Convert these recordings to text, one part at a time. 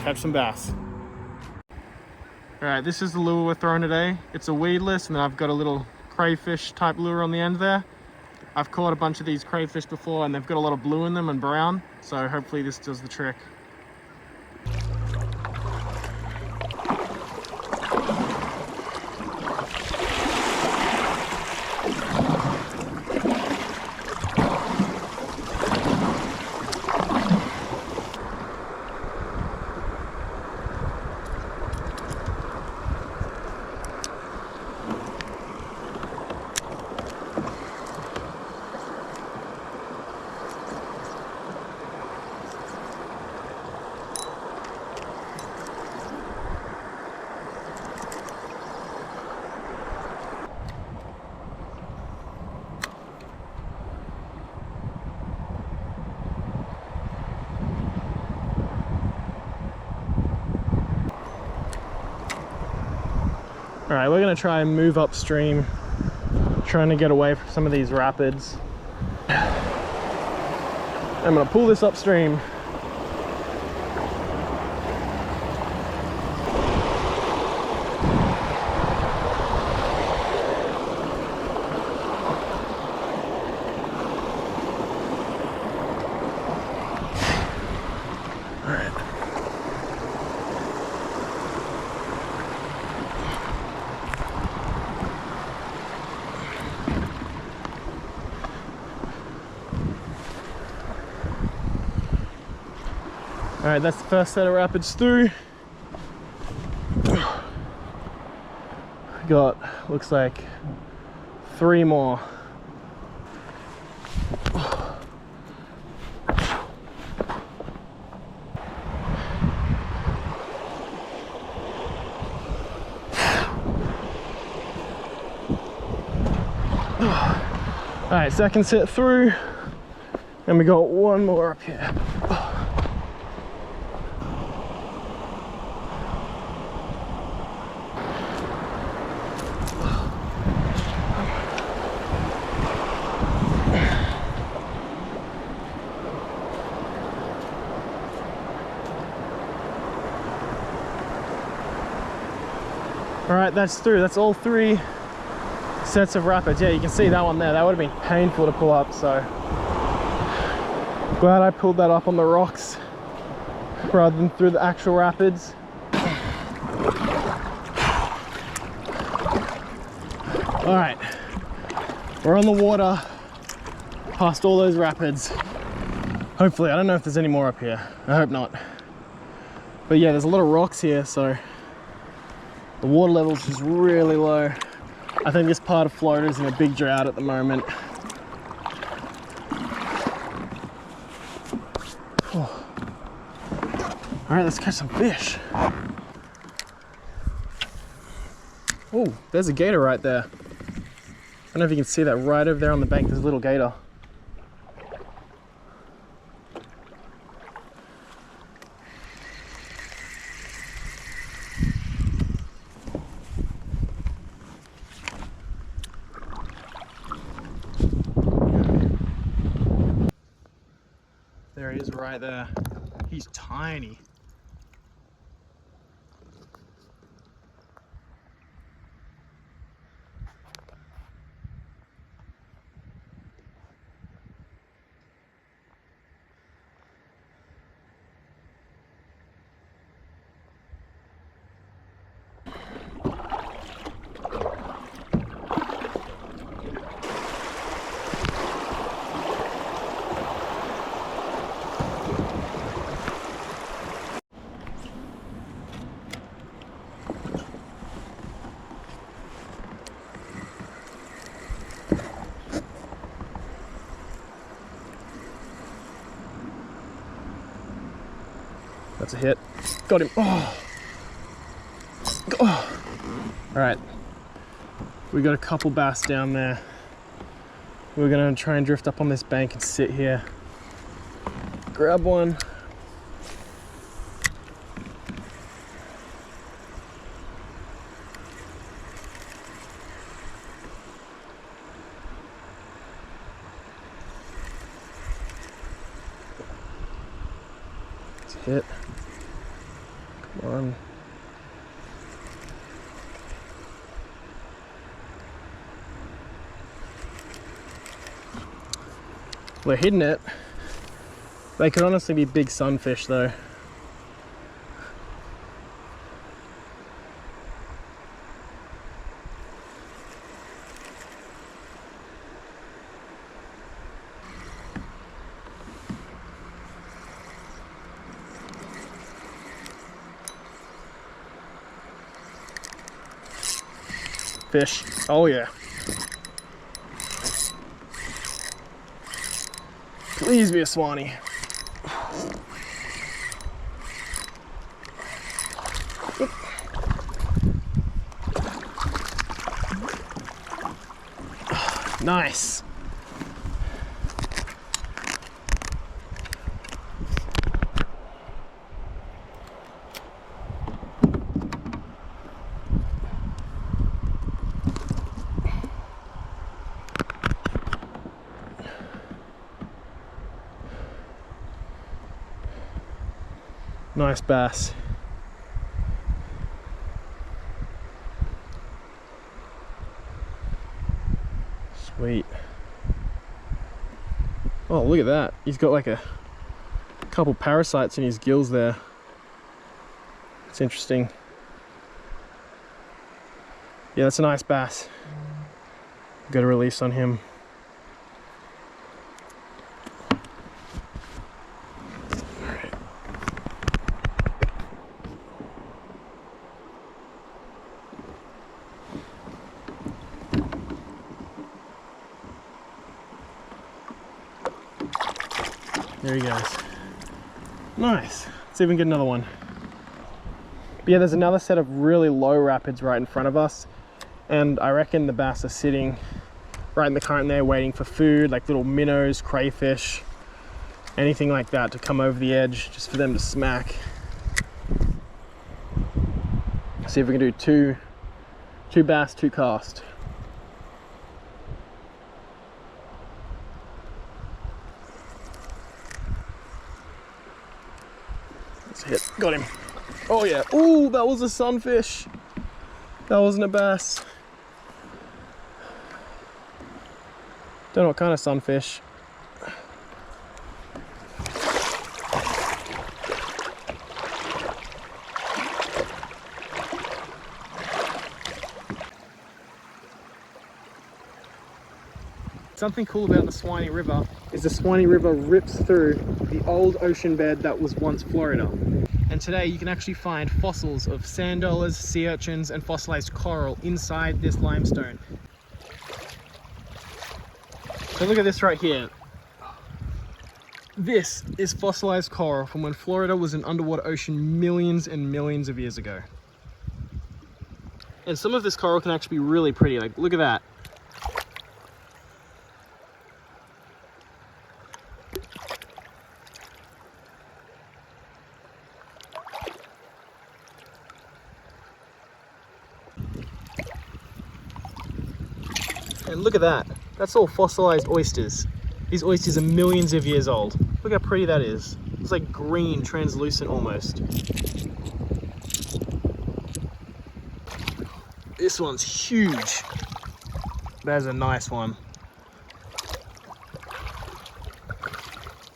catch some bass. All right, this is the lure we're throwing today. It's a weedless, and then I've got a little crayfish type lure on the end there. I've caught a bunch of these crayfish before, and they've got a lot of blue in them and brown, so hopefully this does the trick. All right, we're gonna try and move upstream, trying to get away from some of these rapids. I'm gonna pull this upstream. All right, that's the first set of rapids through. Got, looks like 3 more. All right, second set through, and we got 1 more up here. All right, that's through. That's all 3 sets of rapids. Yeah, you can see that one there. That would have been painful to pull up, so glad I pulled that up on the rocks rather than through the actual rapids. All right, we're on the water past all those rapids. Hopefully, I don't know if there's any more up here. I hope not. But yeah, there's a lot of rocks here, so the water level's just really low. I think this part of Florida is in a big drought at the moment. Oh. All right, let's catch some fish. Oh, there's a gator right there. I don't know if you can see that right over there on the bank. There's a little gator. There he is right there. He's tiny. That's a hit. Got him. Oh. Oh. All right. We got a couple bass down there. We're gonna try and drift up on this bank and sit here. Grab one. It's a hit. on. We're hitting it. They could honestly be big sunfish though. Fish. Oh yeah. Please be a Suwannee. Nice. Nice bass. Sweet. Oh, look at that. He's got like a couple parasites in his gills there. It's interesting. Yeah, that's a nice bass. Got a release on him. There he goes. Nice. Let's see if we can get another one. But yeah, there's another set of really low rapids right in front of us, and I reckon the bass are sitting right in the current there waiting for food, like little minnows, crayfish, anything like that to come over the edge just for them to smack. See if we can do two bass, two cast. Hit. Got him. Oh yeah. Ooh, that was a sunfish. That wasn't a bass. Don't know what kind of sunfish. Something cool about the Suwannee River is the Suwannee River rips through the old ocean bed that was once Florida. And today you can actually find fossils of sand dollars, sea urchins, and fossilized coral inside this limestone. So look at this right here. This is fossilized coral from when Florida was an underwater ocean millions and millions of years ago. And some of this coral can actually be really pretty. Like, look at that. And look at that. That's all fossilized oysters. These oysters are millions of years old. Look how pretty that is. It's like green, translucent almost. This one's huge. That's a nice one.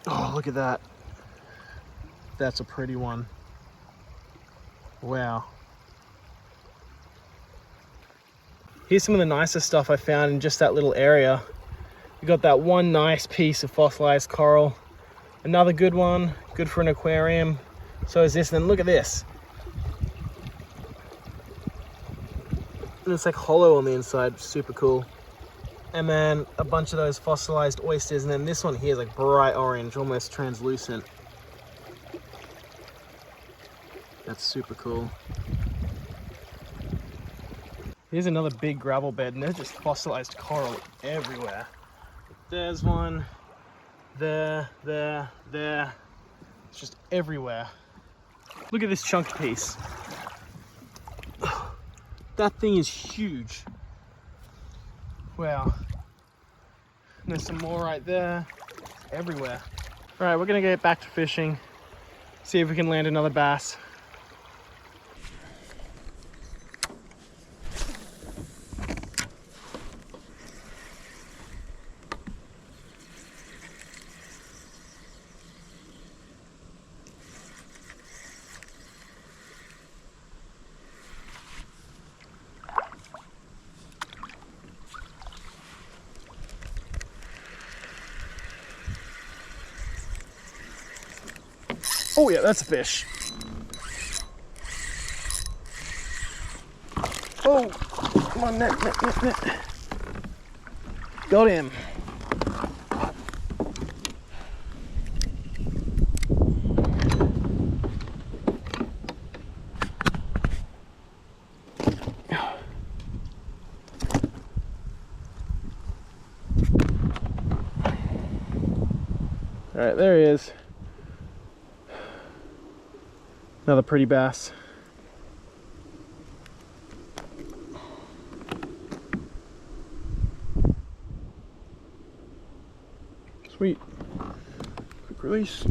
Oh, look at that. That's a pretty one. Wow. Here's some of the nicer stuff I found in just that little area. We got that one nice piece of fossilized coral. Another good one, good for an aquarium. So is this, and then look at this. And it's like hollow on the inside, super cool. And then a bunch of those fossilized oysters, and then this one here is like bright orange, almost translucent. That's super cool. Here's another big gravel bed, and there's just fossilized coral everywhere. There's one, there. It's just everywhere. Look at this chunk piece. That thing is huge. Wow. And there's some more right there. Everywhere. All right, we're gonna get back to fishing. See if we can land another bass. Oh yeah, that's a fish. Oh, come on, net. Got him. All right, there he is. Another pretty bass. Sweet. Quick release.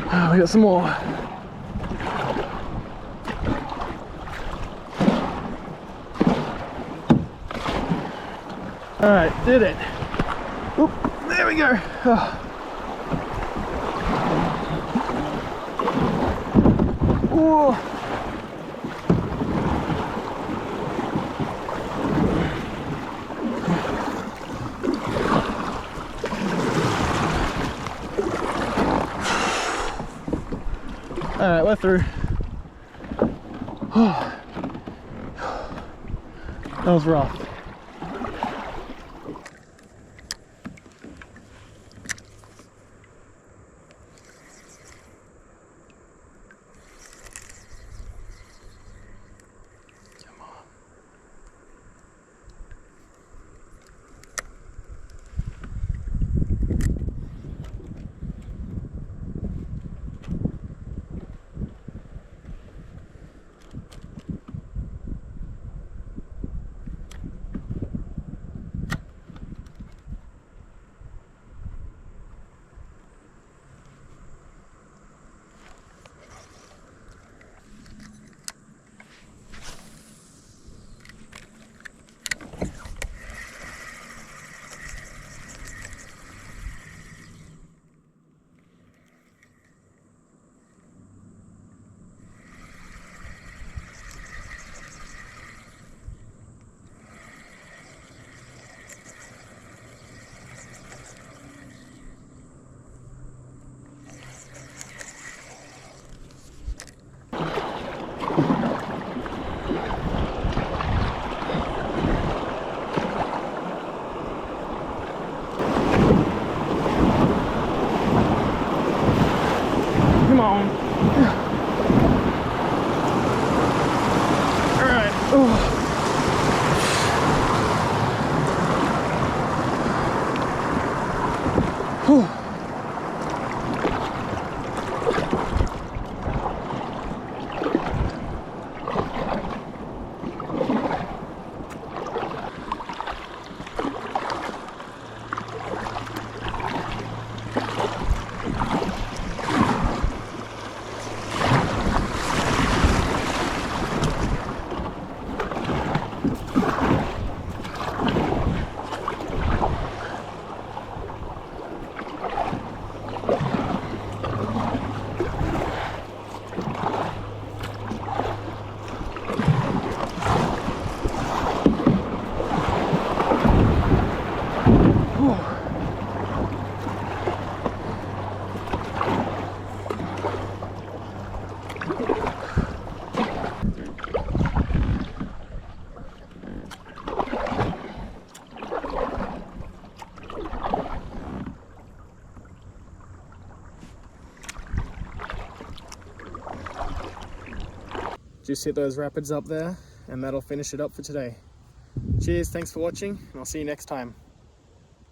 Oh, we got some more. All right, did it. Oop, there we go. Oh. Whoa. All right, we're through. Oh. That was rough. Come on. All right. Oh. Just hit those rapids up there, and that'll finish it up for today. Cheers, thanks for watching, and I'll see you next time.